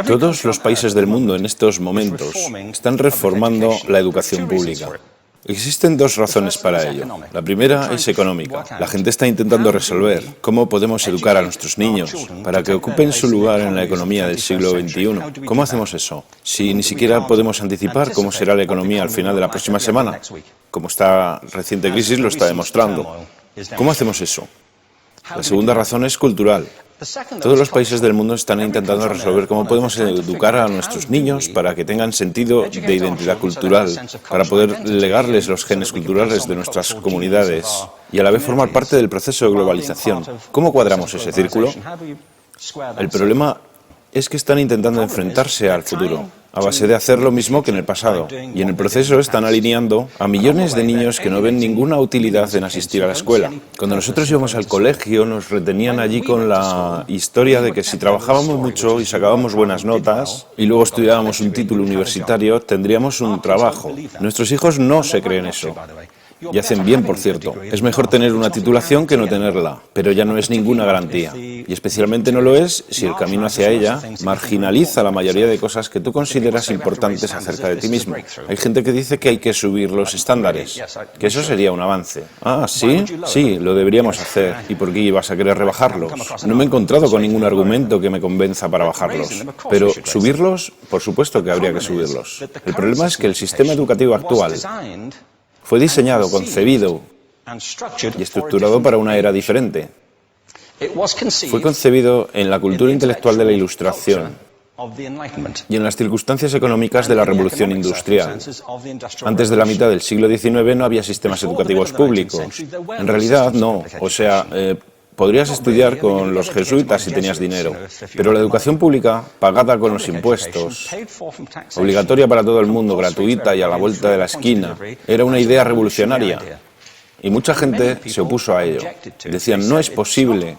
Todos los países del mundo en estos momentos están reformando la educación pública. Existen dos razones para ello. La primera es económica. La gente está intentando resolver cómo podemos educar a nuestros niños para que ocupen su lugar en la economía del siglo XXI. ¿Cómo hacemos eso? Si ni siquiera podemos anticipar cómo será la economía al final de la próxima semana, como esta reciente crisis lo está demostrando. ¿Cómo hacemos eso? La segunda razón es cultural. Todos los países del mundo están intentando resolver cómo podemos educar a nuestros niños para que tengan sentido de identidad cultural, para poder legarles los genes culturales de nuestras comunidades y a la vez formar parte del proceso de globalización. ¿Cómo cuadramos ese círculo? El problema es que están intentando enfrentarse al futuro, a base de hacer lo mismo que en el pasado. Y en el proceso están alineando a millones de niños que no ven ninguna utilidad en asistir a la escuela. Cuando nosotros íbamos al colegio, nos retenían allí con la historia de que si trabajábamos mucho y sacábamos buenas notas y luego estudiábamos un título universitario, tendríamos un trabajo. Nuestros hijos no se creen eso. Y hacen bien, por cierto. Es mejor tener una titulación que no tenerla, pero ya no es ninguna garantía. Y especialmente no lo es si el camino hacia ella marginaliza la mayoría de cosas que tú consideras importantes acerca de ti mismo. Hay gente que dice que hay que subir los estándares, que eso sería un avance. Ah, ¿sí? Sí, lo deberíamos hacer. ¿Y por qué ibas a querer rebajarlos? No me he encontrado con ningún argumento que me convenza para bajarlos. Pero subirlos, por supuesto que habría que subirlos. El problema es que el sistema educativo actual fue diseñado, concebido y estructurado para una era diferente. Fue concebido en la cultura intelectual de la Ilustración y en las circunstancias económicas de la Revolución Industrial. Antes de la mitad del siglo XIX no había sistemas educativos públicos. En realidad no, podrías estudiar con los jesuitas si tenías dinero, pero la educación pública, pagada con los impuestos, obligatoria para todo el mundo, gratuita y a la vuelta de la esquina, era una idea revolucionaria. Y mucha gente se opuso a ello. Decían, no es posible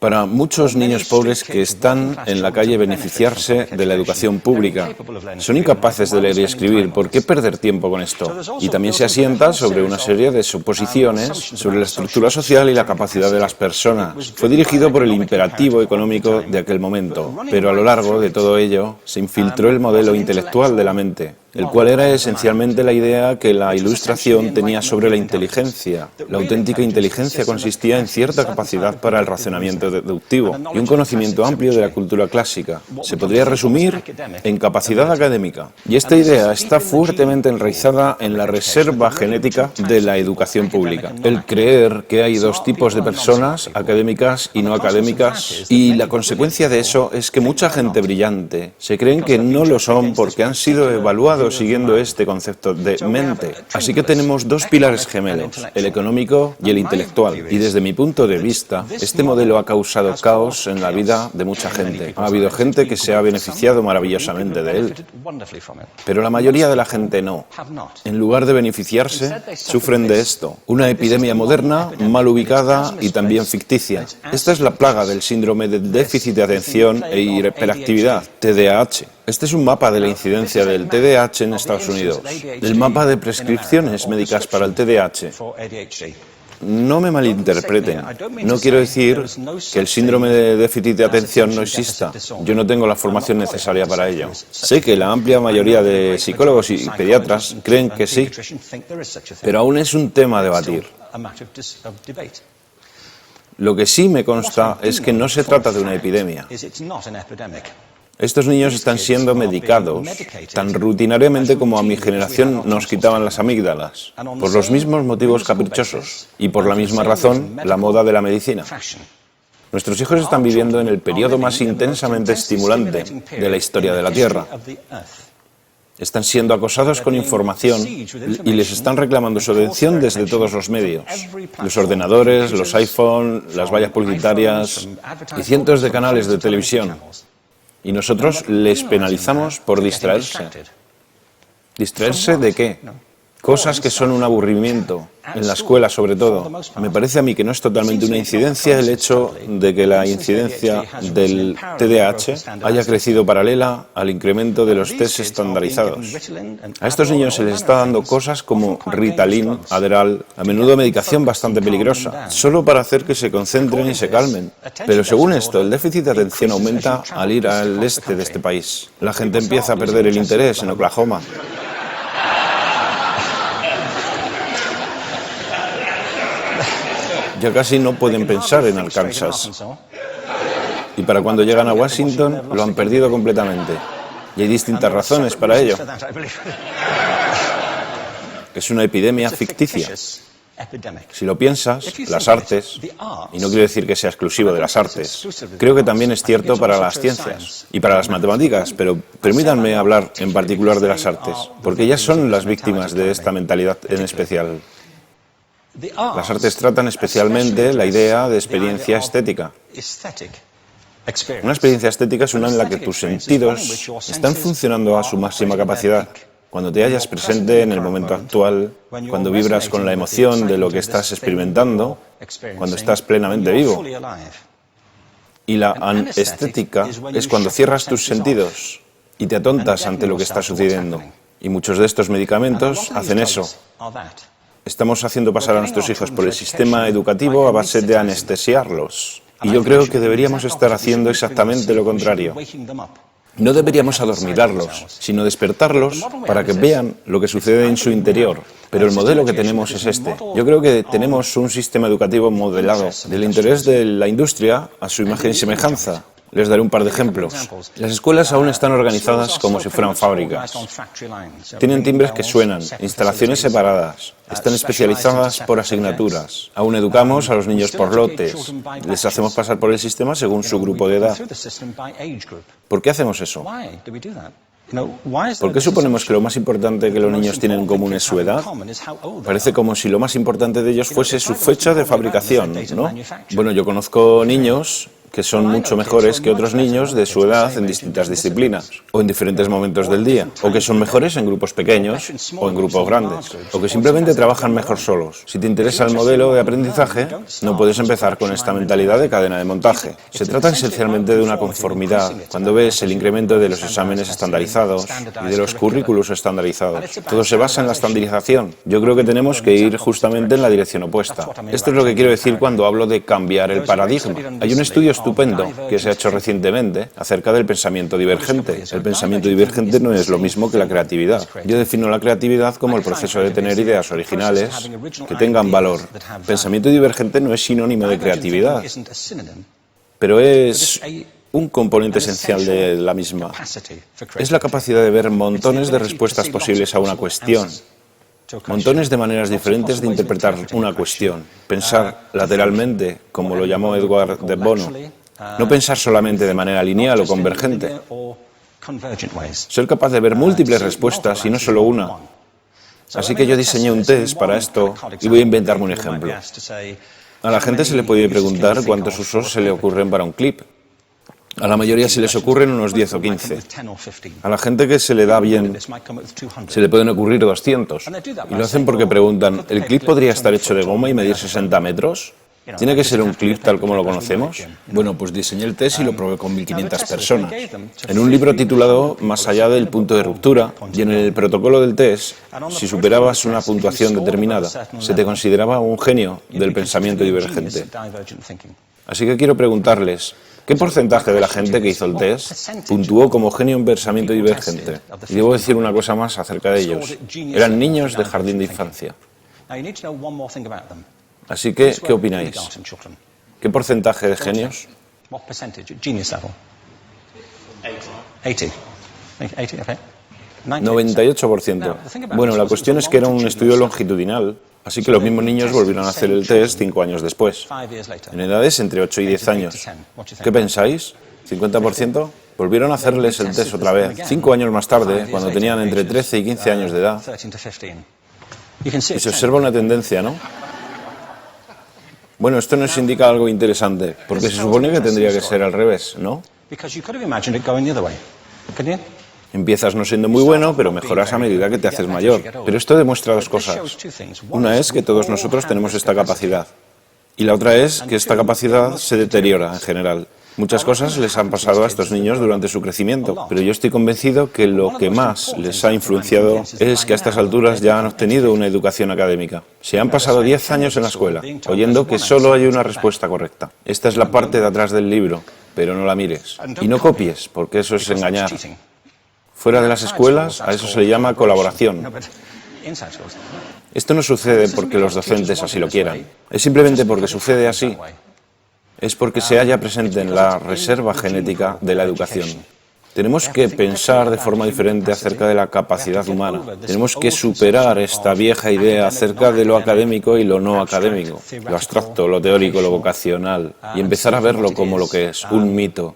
para muchos niños pobres que están en la calle beneficiarse de la educación pública. Son incapaces de leer y escribir. ¿Por qué perder tiempo con esto? Y también se asienta sobre una serie de suposiciones sobre la estructura social y la capacidad de las personas. Fue dirigido por el imperativo económico de aquel momento, pero a lo largo de todo ello se infiltró el modelo intelectual de la mente, el cual era esencialmente la idea que la Ilustración tenía sobre la inteligencia. La auténtica inteligencia consistía en cierta capacidad para el razonamiento deductivo y un conocimiento amplio de la cultura clásica. Se podría resumir en capacidad académica. Y esta idea está fuertemente enraizada en la reserva genética de la educación pública. El creer que hay dos tipos de personas, académicas y no académicas, y la consecuencia de eso es que mucha gente brillante se creen que no lo son porque han sido evaluados siguiendo este concepto de mente. Así que tenemos dos pilares gemelos, el económico y el intelectual. Y desde mi punto de vista, este modelo ha causado caos en la vida de mucha gente. Ha habido gente que se ha beneficiado maravillosamente de él, pero la mayoría de la gente no. En lugar de beneficiarse, sufren de esto. Una epidemia moderna, mal ubicada y también ficticia. Esta es la plaga del síndrome de déficit de atención e hiperactividad, TDAH. Este es un mapa de la incidencia del TDAH en Estados Unidos. El mapa de prescripciones médicas para el TDAH. No me malinterpreten. No quiero decir que el síndrome de déficit de atención no exista. Yo no tengo la formación necesaria para ello. Sé que la amplia mayoría de psicólogos y pediatras creen que sí, pero aún es un tema a debatir. Lo que sí me consta es que no se trata de una epidemia. Estos niños están siendo medicados tan rutinariamente como a mi generación nos quitaban las amígdalas, por los mismos motivos caprichosos y por la misma razón, la moda de la medicina. Nuestros hijos están viviendo en el periodo más intensamente estimulante de la historia de la Tierra. Están siendo acosados con información y les están reclamando su atención desde todos los medios. Los ordenadores, los iPhone, las vallas publicitarias y cientos de canales de televisión. Y nosotros les penalizamos por distraerse. ¿Distraerse de qué? Cosas que son un aburrimiento, en la escuela sobre todo. Me parece a mí que no es totalmente una incidencia el hecho de que la incidencia del TDAH haya crecido paralela al incremento de los test estandarizados. A estos niños se les está dando cosas como Ritalin, Adderall, a menudo medicación bastante peligrosa, solo para hacer que se concentren y se calmen. Pero según esto, el déficit de atención aumenta al ir al este de este país. La gente empieza a perder el interés en Oklahoma. Ya casi no pueden pensar en Arkansas. Y para cuando llegan a Washington, lo han perdido completamente. Y hay distintas razones para ello. Es una epidemia ficticia. Si lo piensas, las artes, y no quiero decir que sea exclusivo de las artes, creo que también es cierto para las ciencias y para las matemáticas, pero permítanme hablar en particular de las artes, porque ellas son las víctimas de esta mentalidad en especial. Las artes tratan especialmente la idea de experiencia estética. Una experiencia estética es una en la que tus sentidos están funcionando a su máxima capacidad. Cuando te hallas presente en el momento actual, cuando vibras con la emoción de lo que estás experimentando, cuando estás plenamente vivo. Y la anestética es cuando cierras tus sentidos y te atontas ante lo que está sucediendo. Y muchos de estos medicamentos hacen eso. Estamos haciendo pasar a nuestros hijos por el sistema educativo a base de anestesiarlos. Y yo creo que deberíamos estar haciendo exactamente lo contrario. No deberíamos adormilarlos, sino despertarlos para que vean lo que sucede en su interior. Pero el modelo que tenemos es este. Yo creo que tenemos un sistema educativo modelado del interés de la industria a su imagen y semejanza. Les daré un par de ejemplos. Las escuelas aún están organizadas como si fueran fábricas. Tienen timbres que suenan, instalaciones separadas, están especializadas por asignaturas. Aún educamos a los niños por lotes. Les hacemos pasar por el sistema según su grupo de edad. ¿Por qué hacemos eso? ¿Por qué suponemos que lo más importante que los niños tienen en común es su edad? Parece como si lo más importante de ellos fuese su fecha de fabricación, ¿no? Bueno, yo conozco niños que son mucho mejores que otros niños de su edad en distintas disciplinas, o en diferentes momentos del día, o que son mejores en grupos pequeños o en grupos grandes, o que simplemente trabajan mejor solos. Si te interesa el modelo de aprendizaje, no puedes empezar con esta mentalidad de cadena de montaje. Se trata esencialmente de una conformidad. Cuando ves el incremento de los exámenes estandarizados y de los currículos estandarizados, todo se basa en la estandarización. Yo creo que tenemos que ir justamente en la dirección opuesta. Esto es lo que quiero decir cuando hablo de cambiar el paradigma. Hay un estudio estupendo que se ha hecho recientemente acerca del pensamiento divergente. El pensamiento divergente no es lo mismo que la creatividad. Yo defino la creatividad como el proceso de tener ideas originales que tengan valor. Pensamiento divergente no es sinónimo de creatividad, pero es un componente esencial de la misma. Es la capacidad de ver montones de respuestas posibles a una cuestión. Montones de maneras diferentes de interpretar una cuestión. Pensar lateralmente, como lo llamó Edward de Bono. No pensar solamente de manera lineal o convergente. Ser capaz de ver múltiples respuestas y no solo una. Así que yo diseñé un test para esto y voy a inventarme un ejemplo. A la gente se le puede preguntar cuántos usos se le ocurren para un clip. A la mayoría se les ocurren unos 10 o 15. A la gente que se le da bien, se le pueden ocurrir 200. Y lo hacen porque preguntan, ¿el clip podría estar hecho de goma y medir 60 metros? ¿Tiene que ser un clip tal como lo conocemos? Bueno, pues diseñé el test y lo probé con 1.500 personas. En un libro titulado Más allá del punto de ruptura, y en el protocolo del test, si superabas una puntuación determinada, se te consideraba un genio del pensamiento divergente. Así que quiero preguntarles, ¿qué porcentaje de la gente que hizo el test puntuó como genio en pensamiento divergente? Y debo decir una cosa más acerca de ellos. Eran niños de jardín de infancia. Así que, ¿qué opináis? ¿Qué porcentaje de genios? 98%. Bueno, la cuestión es que era un estudio longitudinal, así que los mismos niños volvieron a hacer el test 5 años después, en edades entre 8 y 10 años. ¿Qué pensáis? ¿50%? Volvieron a hacerles el test otra vez, 5 años más tarde, cuando tenían entre 13 y 15 años de edad. Y se observa una tendencia, ¿no? Bueno, esto nos indica algo interesante, porque se supone que tendría que ser al revés, ¿no? Empiezas no siendo muy bueno, pero mejoras a medida que te haces mayor. Pero esto demuestra dos cosas. Una es que todos nosotros tenemos esta capacidad. Y la otra es que esta capacidad se deteriora en general. Muchas cosas les han pasado a estos niños durante su crecimiento, pero yo estoy convencido que lo que más les ha influenciado es que a estas alturas ya han obtenido una educación académica. Se han pasado 10 años en la escuela, oyendo que solo hay una respuesta correcta. Esta es la parte de atrás del libro, pero no la mires. Y no copies, porque eso es engañar. Fuera de las escuelas, a eso se le llama colaboración. Esto no sucede porque los docentes así lo quieran. Es simplemente porque sucede así. Es porque se halla presente en la reserva genética de la educación. Tenemos que pensar de forma diferente acerca de la capacidad humana. Tenemos que superar esta vieja idea acerca de lo académico y lo no académico, lo abstracto, lo teórico, lo vocacional, y empezar a verlo como lo que es, un mito.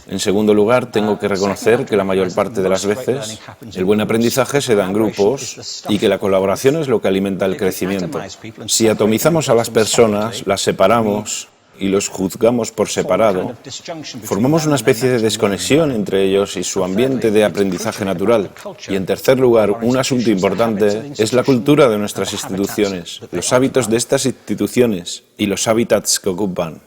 En segundo lugar, tengo que reconocer que la mayor parte de las veces el buen aprendizaje se da en grupos y que la colaboración es lo que alimenta el crecimiento. Si atomizamos a las personas, las separamos y los juzgamos por separado, formamos una especie de desconexión entre ellos y su ambiente de aprendizaje natural. Y en tercer lugar, un asunto importante es la cultura de nuestras instituciones, los hábitos de estas instituciones y los hábitats que ocupan.